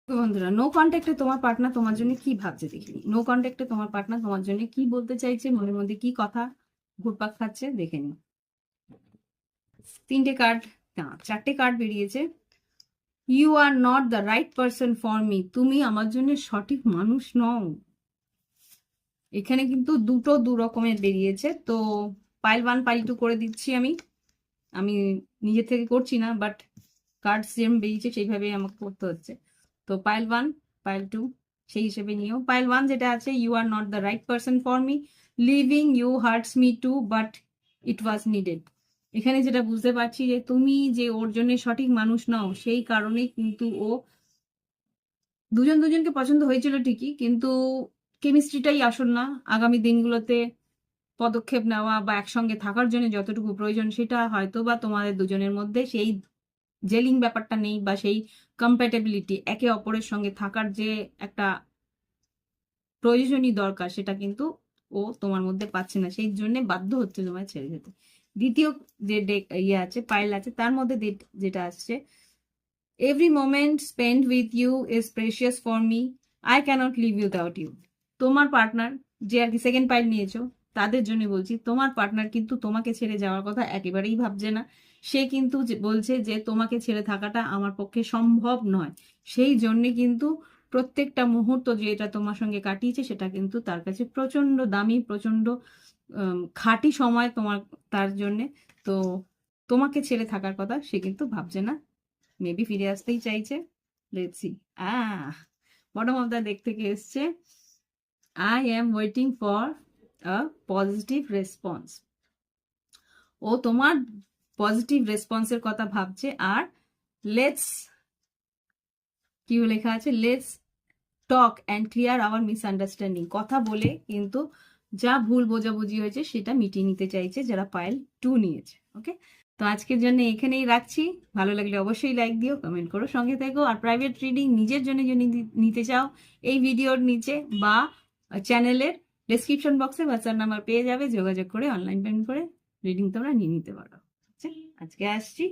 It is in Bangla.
তো বন্ধুরা, নো কন্ট্যাক্টে তোমার পার্টনার তোমার জন্য কি ভাবছে দেখে নি। নো কন্ট্যাক্টে তোমার পার্টনার তোমার জন্য কি বলতে চাইছে, মনের মধ্যে কি কথা ঘুরপাক খাচ্ছে দেখে নি। তিনটে কার্ড, না চারটে কার্ড বেরিয়েছে। You are not the right person for me, তুমি আমার জন্য সঠিক মানুষ নও। এখানে কিন্তু দুটো দু রকমের বেরিয়েছে। তো পাইল 1 পাইল 2 করে দিচ্ছি আমি। আমি নিজে থেকে করছি না, বাট কার্ড সেম বেরিয়েছে সেইভাবে আমাকে করতে হচ্ছে। তো পাইল 1 পাইল 2 সেই হিসেবে নিও। পাইল 1 যেটা আছে, you are not the right person for me, leaving you hurts me too, but it was needed. এখানে যেটা বুঝতে পারছি যে তুমি যে ওর জন্য সঠিক মানুষ নও, সেই কারণেই কিন্তু ও দুজন দুজনকে পছন্দ হয়েছিল ঠিকই, কিন্তু কেমিস্ট্রিটাই আসল না। আগামী দিনগুলোতে পদক্ষেপ নেওয়া বা একসঙ্গে থাকার জন্য যতটুকু প্রয়োজন, সেটা হয়তো বা তোমাদের দুজনের মধ্যে সেই জেলিং ব্যাপারটা নেই, বা সেই কম্প্যাটেবিলিটি, একে অপরের সঙ্গে থাকার যে একটা প্রয়োজনই দরকার, সেটা কিন্তু ও তোমার মধ্যে পাচ্ছে না, সেই জন্য বাধ্য হচ্ছে তোমায় ছেড়ে যেতে। দ্বিতীয় যে ইয়ে আছে, পাইল আছে, তার মধ্যে যেটা আসছে, every moment spend with you is precious for me, I can't live without you. তোমার পার্টনার যে আর কি সেকেন্ড পাইল নিয়েছো, তাদের জন্য বলছি, তোমার পার্টনার কিন্তু তোমাকে ছেড়ে যাওয়ার কথা একেবারেই ভাবছে না। সে কিন্তু বলছে যে তোমাকে ছেড়ে থাকাটা আমার পক্ষে সম্ভব নয়। সেই জন্যে কিন্তু প্রত্যেকটা মুহূর্ত যেটা তোমার সঙ্গে কাটিয়েছে, সেটা কিন্তু তার কাছে প্রচন্ড দামি, প্রচন্ড খাঁটি সময় তোমার, তার জন্যে। তো তোমাকে ছেড়ে থাকার কথা সে কিন্তু ভাবছে না, মেবি ফিরে আসতেই চাইছে। Let's see. Bottom of the deck থেকে এসছে, I am waiting for a positive response. ও তোমার পজিটিভ রেসপন্সের কথা ভাবছে। আর লেটস, কি লেখা আছে, let's talk and clear our misunderstanding. কথা বলে কিন্তু যা ভুল বোঝাবুঝি হয়েছে সেটা মিটিয়ে নিতে চাইছে যারা পাইল 2 নিয়েছে। ওকে, তো আজকের জন্য এখানেই রাখছি। ভালো লাগলে অবশ্যই লাইক দিও, কমেন্ট করো, সঙ্গে থেকো। আর প্রাইভেট রিডিং নিজের জন্য যদি নিতে চাও, এই ভিডিওর নিচে বা চ্যানেলের ডেসক্রিপশন বক্সে হোয়াটসঅ্যাপ নাম্বার পেয়ে যাবে, যোগাযোগ করে অনলাইন পেমেন্ট করে রিডিং তোমরা নিয়ে নিতে পারো। আচ্ছা, আজকে আসছি।